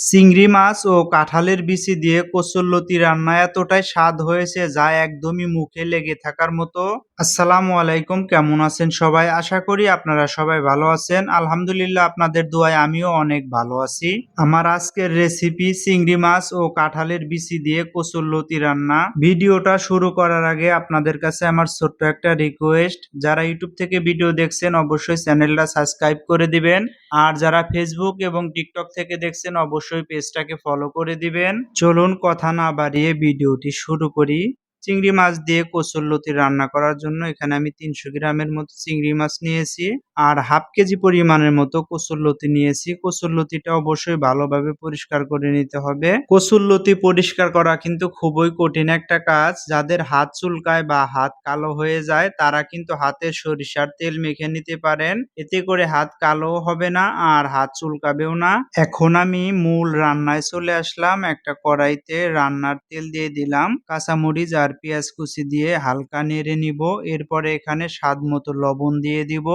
চিংড়ি মাছ ও কাঁঠালের বিচি দিয়ে কচুরলতি রান্না এতটাই স্বাদ হয়েছে যা একদমই মুখে লেগে থাকার মতো। আসসালামু আলাইকুম, কেমন আছেন সবাই? আশা করি আপনারা সবাই ভালো আছেন। আলহামদুলিল্লাহ, আপনাদের দোয়ায় আমিও অনেক ভালো আছি। আমার আজকের রেসিপি চিংড়ি মাছ ও কাঁঠালের বিচি দিয়ে কচুরলতি রান্না। ভিডিওটা শুরু করার আগে আপনাদের কাছে আমার ছোট্ট একটা রিকোয়েস্ট, যারা ইউটিউব থেকে ভিডিও দেখছেন অবশ্যই চ্যানেলটা সাবস্ক্রাইব করে দিবেন, আর যারা ফেসবুক এবং টিকটক থেকে দেখছেন অবশ্যই পেজটাকে ফলো করে দিবেন। চলুন কথা না বাড়িয়ে ভিডিওটি শুরু করি। চিংড়ি মাছ দিয়ে কচুরলতি রান্না করার জন্য এখানে আমি 300 গ্রামের মতো চিংড়ি মাছ নিয়েছি আর হাফ কেজি পরিমাণের মতো কচুরলতি নিয়েছি। কচুরলতিটা অবশ্যই ভালোভাবে পরিষ্কার করে নিতে হবে। কচুরলতি পরিষ্কার করা কিন্তু খুবই কঠিন একটা কাজ। যাদের হাত চুলকায় বা হাত কালো হয়ে যায় তারা কিন্তু হাতে সরিষার তেল মেখে নিতে পারেন, এতে করে হাত কালো হবে না আর হাত চুলকাবেও না। এখন আমি মূল রান্নায় চলে আসলাম। একটা কড়াইতে রান্নার তেল দিয়ে দিলাম, কাঁচামরিচ আর পেঁয়াজ কুচি দিয়ে হালকা নেড়ে নিব। এরপরে এখানে স্বাদ মতো লবণ দিয়ে দিব।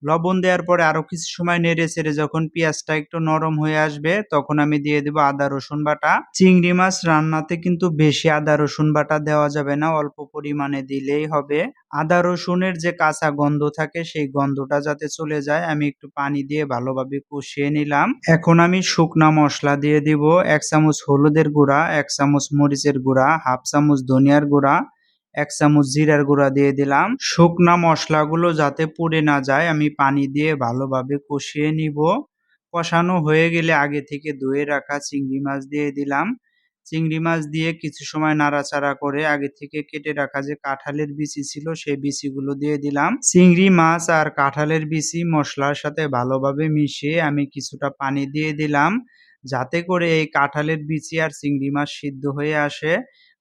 লবণ দেওয়ার পরে আরো কিছু সময় নেড়ে চেড়ে যখন পেঁয়াজটা একটু নরম হয়ে আসবে তখন আমি দিয়ে দিব আদা রসুন বাটা। চিংড়ি মাছ রান্নাতে কিন্তু বেশি আদা রসুন বাটা দেওয়া যাবে না, অল্প পরিমাণে দিলেই হবে। আদা রসুনের যে কাঁচা গন্ধ থাকে সেই গন্ধটা যাতে চলে যায় আমি একটু পানি দিয়ে ভালোভাবে কষিয়ে নিলাম। এখন আমি শুকনা মশলা দিয়ে দিব। 1 চামচ হলুদের গুঁড়া, 1 চামচ মরিচের গুঁড়া, হাফ চামচ ধনিয়ার গুঁড়া, 1 চামচ জিরার গুঁড়া দিয়ে দিলাম। শুকনা মশলাগুলো যাতে পুড়ে না যায় আমি পানি দিয়ে ভালোভাবে কষিয়ে নিব। কষানো হয়ে গেলে আগে থেকে ধুয়ে রাখা চিংড়ি মাছ দিয়ে দিলাম। চিংড়ি মাছ দিয়ে কিছু সময় নাড়াচাড়া করে আগে থেকে কেটে রাখা যে কাঁঠালের বিচি ছিল সেই বিচিগুলো দিয়ে দিলাম। চিংড়ি মাছ আর কাঁঠালের বিচি মশলার সাথে ভালোভাবে মিশিয়ে আমি কিছুটা পানি দিয়ে দিলাম, যাতে করে এই কাঁঠালের বিচি আর চিংড়ি মাছ সিদ্ধ হয়ে আসে।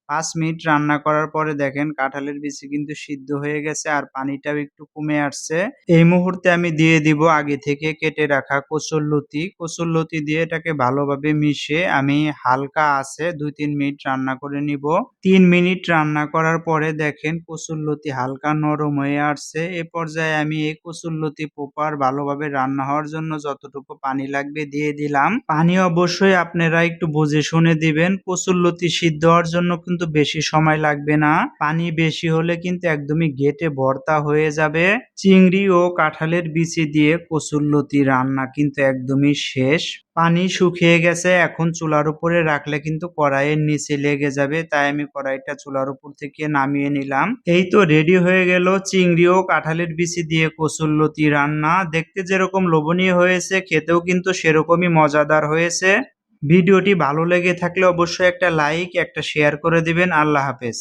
5 মিনিট রান্না করার পরে দেখেন কাঁঠালের বিচি কিন্তু সিদ্ধ হয়ে গেছে আর পানিটাও একটু কমে আসছে। এই মুহূর্তে আমি দিয়ে দিব আগে থেকে কেটে রাখা কচুরলতি। কচুরলতি দিয়ে এটাকে ভালোভাবে মিশিয়ে আমি হালকা আঁচে 2-3 মিনিট রান্না করে নিব। 3 মিনিট রান্না করার পরে দেখেন কচুরলতি হালকা নরম হয়ে আসছে। এ পর্যায়ে আমি এই কচুরলতি প্রপার ভালোভাবে রান্না হওয়ার জন্য যতটুকু পানি লাগবে দিয়ে দিলাম। পানি অবশ্যই আপনারা একটু বুঝে শুনে দিবেন। কচুরলতি সিদ্ধ হওয়ার জন্য কিন্তু বেশি সময় লাগবে না, পানি বেশি হলে কিন্তু একদমই ঘেটে ভর্তা হয়ে যাবে। চিংড়ি ও কাঁঠালের বিচি দিয়ে কচুরলতি রান্না কিন্তু একদমই শেষ। পানি শুকিয়ে গেছে, এখন চুলার উপরে রাখলে কিন্তু কড়াইয়ের নিচে লেগে যাবে, তাই আমি কড়াইটা চুলার উপর থেকে নামিয়ে নিলাম। এই তো রেডি হয়ে গেল চিংড়ি ও কাঁঠালের বিচি দিয়ে কচুরলতি রান্না। দেখতে যেরকম লোভনীয় হয়েছে খেতেও কিন্তু সেরকমই মজাদার হয়েছে। ভিডিওটি ভালো লেগে থাকলে অবশ্যই একটা লাইক একটা শেয়ার করে দিবেন। আল্লাহ হাফেজ।